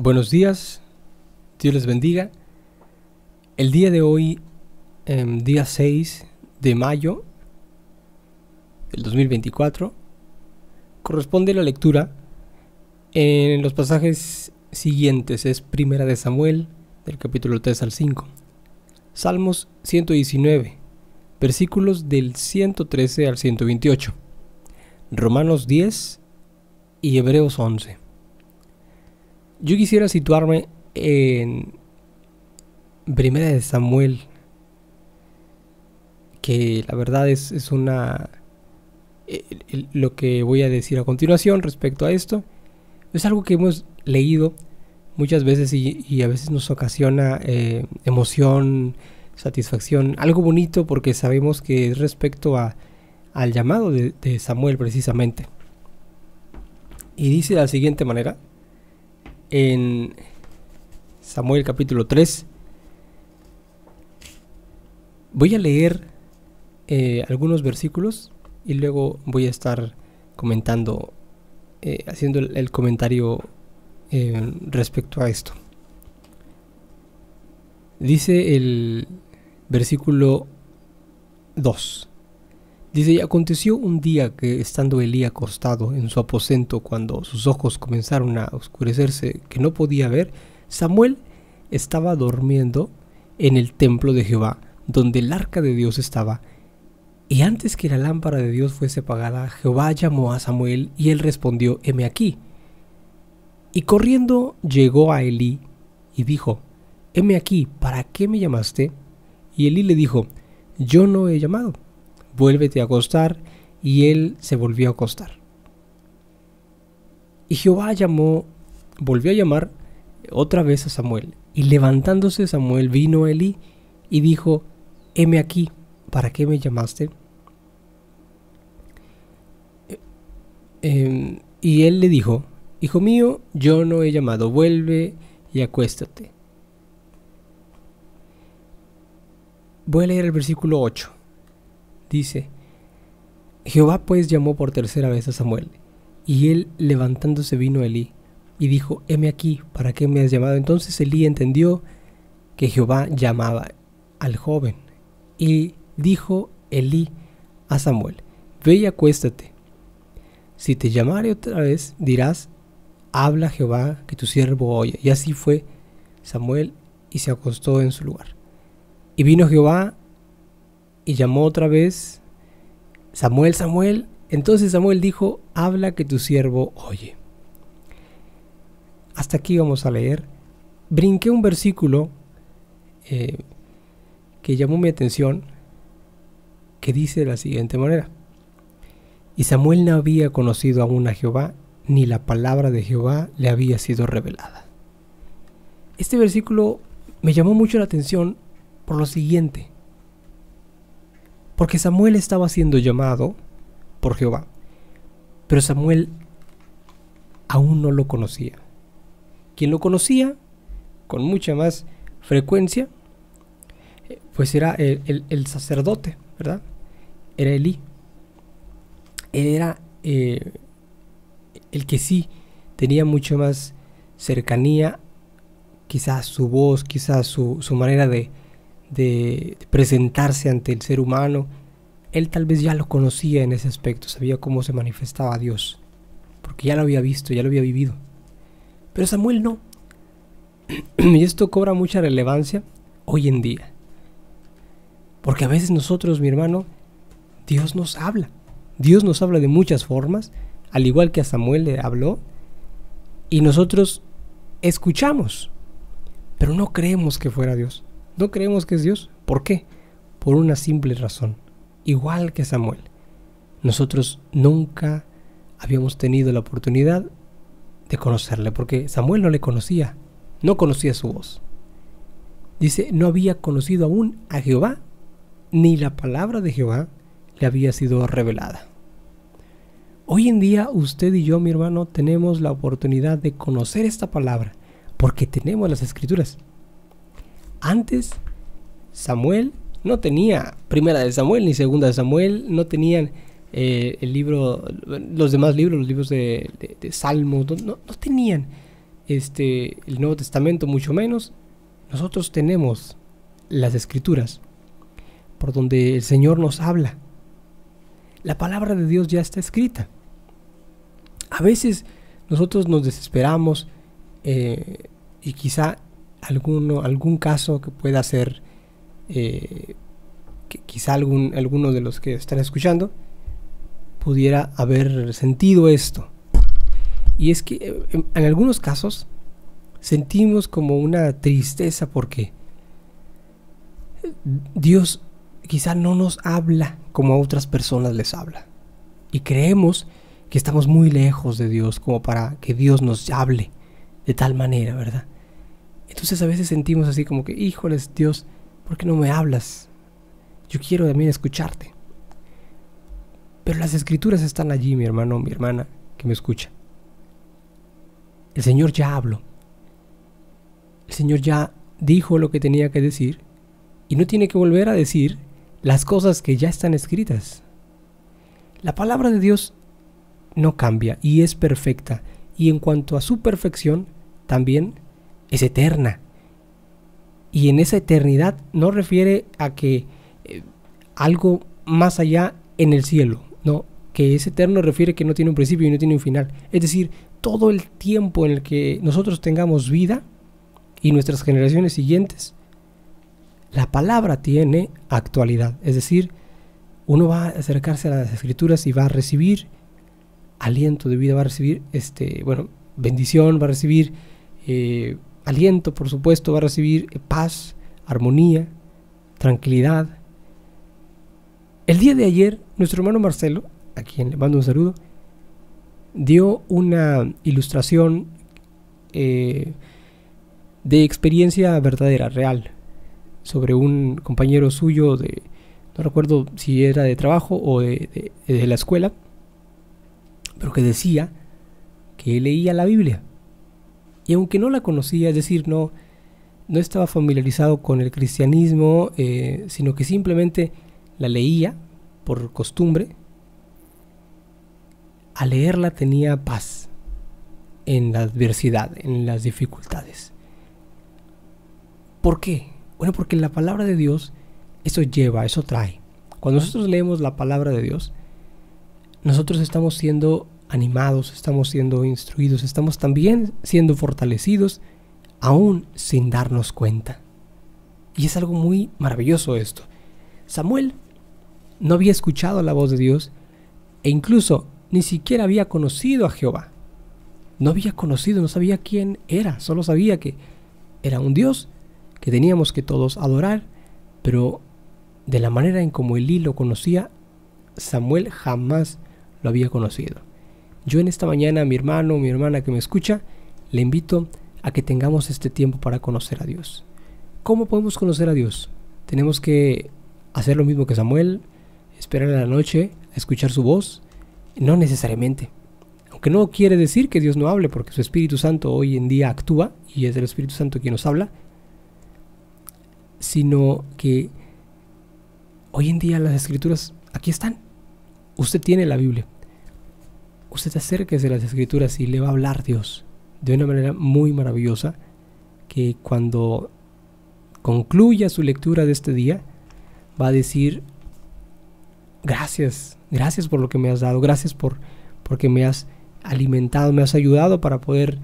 Buenos días, Dios les bendiga. El día de hoy, día 6 de mayo del 2024, corresponde la lectura en los pasajes siguientes. Es Primera de Samuel, del capítulo 3 al 5. Salmos 119, versículos del 113 al 128. Romanos 10 y Hebreos 11. Yo quisiera situarme en Primera de Samuel, que la verdad es una... lo que voy a decir a continuación respecto a esto es algo que hemos leído muchas veces y a veces nos ocasiona emoción, satisfacción, algo bonito, porque sabemos que es respecto al llamado de Samuel precisamente. Y dice de la siguiente manera en Samuel capítulo 3. Voy a leer algunos versículos y luego voy a estar comentando, haciendo el comentario respecto a esto. Dice el versículo 2. Dice: y aconteció un día que, estando Elí acostado en su aposento, cuando sus ojos comenzaron a oscurecerse, que no podía ver, Samuel estaba durmiendo en el templo de Jehová, donde el arca de Dios estaba. Y antes que la lámpara de Dios fuese apagada, Jehová llamó a Samuel, y él respondió: heme aquí. Y corriendo llegó a Elí y dijo: heme aquí, ¿para qué me llamaste? Y Elí le dijo: yo no he llamado, vuélvete a acostar. Y él se volvió a acostar. Y Jehová volvió a llamar otra vez a Samuel. Y levantándose Samuel vino a Elí y dijo: heme aquí, ¿para qué me llamaste? Y él le dijo: hijo mío, yo no he llamado, vuelve y acuéstate. Voy a leer el versículo 8. Dice: Jehová pues llamó por tercera vez a Samuel, y él levantándose vino a Elí, y dijo: heme aquí, ¿para qué me has llamado? Entonces Elí entendió que Jehová llamaba al joven, y dijo Elí a Samuel: ve y acuéstate. Si te llamare otra vez, dirás: habla Jehová, que tu siervo oye. Y así fue Samuel, y se acostó en su lugar. Y vino Jehová y llamó otra vez: Samuel, Samuel. Entonces Samuel dijo: habla, que tu siervo oye. Hasta aquí vamos a leer. Brinqué un versículo que llamó mi atención, que dice de la siguiente manera: y Samuel no había conocido aún a Jehová, ni la palabra de Jehová le había sido revelada. Este versículo me llamó mucho la atención por lo siguiente: porque Samuel estaba siendo llamado por Jehová, pero Samuel aún no lo conocía. Quien lo conocía con mucha más frecuencia, pues era el sacerdote, ¿verdad? Era Elí. Él era el que sí tenía mucho más cercanía, quizás su voz, quizás su manera de presentarse ante el ser humano. Él tal vez ya lo conocía en ese aspecto, sabía cómo se manifestaba Dios, porque ya lo había visto, ya lo había vivido. Pero Samuel no. Y esto cobra mucha relevancia hoy en día, porque a veces nosotros, mi hermano, Dios nos habla de muchas formas, al igual que a Samuel le habló, y nosotros escuchamos, pero no creemos que fuera Dios. No creemos que es Dios. ¿Por qué? Por una simple razón. Igual que Samuel, nosotros nunca habíamos tenido la oportunidad de conocerle, porque Samuel no le conocía, no conocía su voz. Dice: no había conocido aún a Jehová, ni la palabra de Jehová le había sido revelada. Hoy en día usted y yo, mi hermano, tenemos la oportunidad de conocer esta palabra, porque tenemos las Escrituras. Antes, Samuel no tenía Primera de Samuel ni Segunda de Samuel, no tenían el libro, los demás libros, los libros de Salmos, no tenían el Nuevo Testamento mucho menos. Nosotros tenemos las Escrituras por donde el Señor nos habla. La palabra de Dios ya está escrita. A veces nosotros nos desesperamos y quizá algún caso que pueda ser, que quizá alguno de los que están escuchando pudiera haber sentido esto. Y es que en algunos casos sentimos como una tristeza porque Dios quizá no nos habla como a otras personas les habla. Y creemos que estamos muy lejos de Dios como para que Dios nos hable de tal manera, ¿verdad? Entonces a veces sentimos así como que, híjoles, Dios, ¿por qué no me hablas? Yo quiero también escucharte. Pero las Escrituras están allí, mi hermano, mi hermana, que me escucha. El Señor ya habló. El Señor ya dijo lo que tenía que decir y no tiene que volver a decir las cosas que ya están escritas. La palabra de Dios no cambia y es perfecta, y en cuanto a su perfección también es eterna. Y en esa eternidad no refiere a que algo más allá en el cielo, no, que es eterno refiere que no tiene un principio y no tiene un final. Es decir, todo el tiempo en el que nosotros tengamos vida y nuestras generaciones siguientes, la palabra tiene actualidad. Es decir, uno va a acercarse a las Escrituras y va a recibir aliento de vida, va a recibir bendición, va a recibir aliento, por supuesto, va a recibir paz, armonía, tranquilidad. El día de ayer, nuestro hermano Marcelo, a quien le mando un saludo, dio una ilustración de experiencia verdadera, real, sobre un compañero suyo no recuerdo si era de trabajo o de la escuela, pero que decía que él leía la Biblia. Y aunque no la conocía, es decir, no estaba familiarizado con el cristianismo, sino que simplemente la leía por costumbre, al leerla tenía paz en la adversidad, en las dificultades. ¿Por qué? Bueno, porque la palabra de Dios, eso lleva, eso trae. Cuando nosotros leemos la palabra de Dios, nosotros estamos siendo animados, estamos siendo instruidos, estamos también siendo fortalecidos, aún sin darnos cuenta. Y es algo muy maravilloso esto. Samuel no había escuchado la voz de Dios e incluso ni siquiera había conocido a Jehová. No había conocido, no sabía quién era, solo sabía que era un Dios que teníamos que todos adorar, pero de la manera en como Elí lo conocía, Samuel jamás lo había conocido. Yo en esta mañana, mi hermano, mi hermana que me escucha, le invito a que tengamos este tiempo para conocer a Dios. ¿Cómo podemos conocer a Dios? Tenemos que hacer lo mismo que Samuel, esperar a la noche a escuchar su voz. No necesariamente, aunque no quiere decir que Dios no hable, porque su Espíritu Santo hoy en día actúa y es el Espíritu Santo quien nos habla, sino que hoy en día las Escrituras aquí están. Usted tiene la Biblia, usted acérquese a las Escrituras y le va a hablar Dios de una manera muy maravillosa, que cuando concluya su lectura de este día va a decir: gracias por lo que me has dado, gracias porque me has alimentado, me has ayudado para poder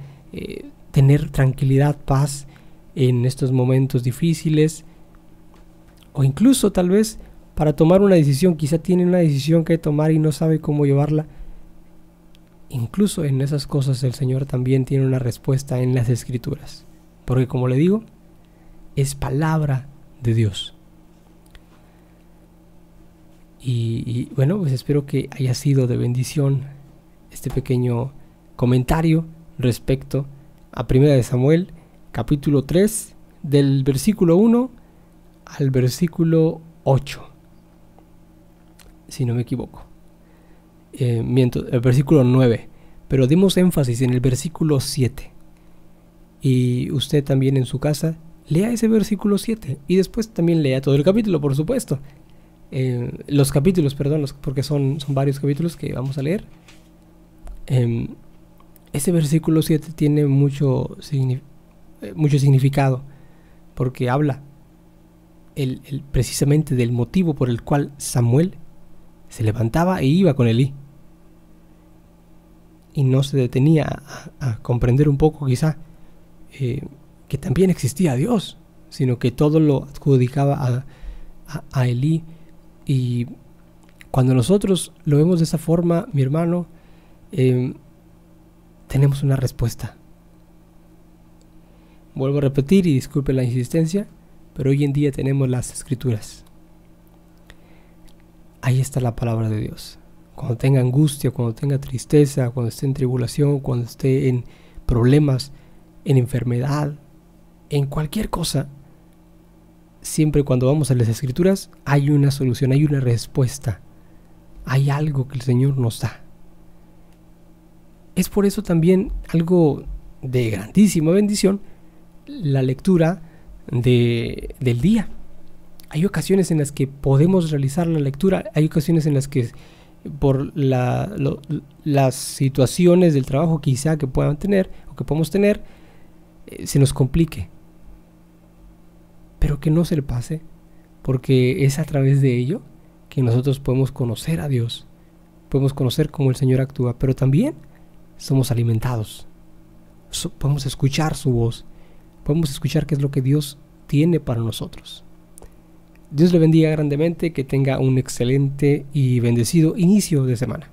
tener tranquilidad, paz en estos momentos difíciles, o incluso tal vez para tomar una decisión. Quizá tiene una decisión que tomar y no sabe cómo llevarla. Incluso en esas cosas el Señor también tiene una respuesta en las Escrituras, porque como le digo, es palabra de Dios. Y bueno, pues espero que haya sido de bendición este pequeño comentario respecto a 1 de Samuel, capítulo 3, del versículo 1 al versículo 8, si no me equivoco. Miento, el versículo 9, pero dimos énfasis en el versículo 7. Y usted también en su casa lea ese versículo 7 y después también lea todo el capítulo, por supuesto. Los capítulos, perdón, porque son varios capítulos que vamos a leer. Ese versículo 7 tiene mucho significado, porque habla precisamente del motivo por el cual Samuel se levantaba e iba con Elí. Y no se detenía a comprender un poco quizá que también existía Dios, sino que todo lo adjudicaba a Elí. Y cuando nosotros lo vemos de esa forma, mi hermano, tenemos una respuesta. Vuelvo a repetir y disculpe la insistencia, pero hoy en día tenemos las Escrituras. Ahí está la palabra de Dios. Cuando tenga angustia, cuando tenga tristeza, cuando esté en tribulación, cuando esté en problemas, en enfermedad, en cualquier cosa, siempre cuando vamos a las Escrituras hay una solución, hay una respuesta, hay algo que el Señor nos da. Es por eso también algo de grandísima bendición la lectura del día. Hay ocasiones en las que podemos realizar la lectura, hay ocasiones en las que por las situaciones del trabajo quizá que puedan tener o que podemos tener, se nos complique. Pero que no se le pase, porque es a través de ello que nosotros podemos conocer a Dios, podemos conocer cómo el Señor actúa, pero también somos alimentados, podemos escuchar su voz, podemos escuchar qué es lo que Dios tiene para nosotros. Dios le bendiga grandemente, que tenga un excelente y bendecido inicio de semana.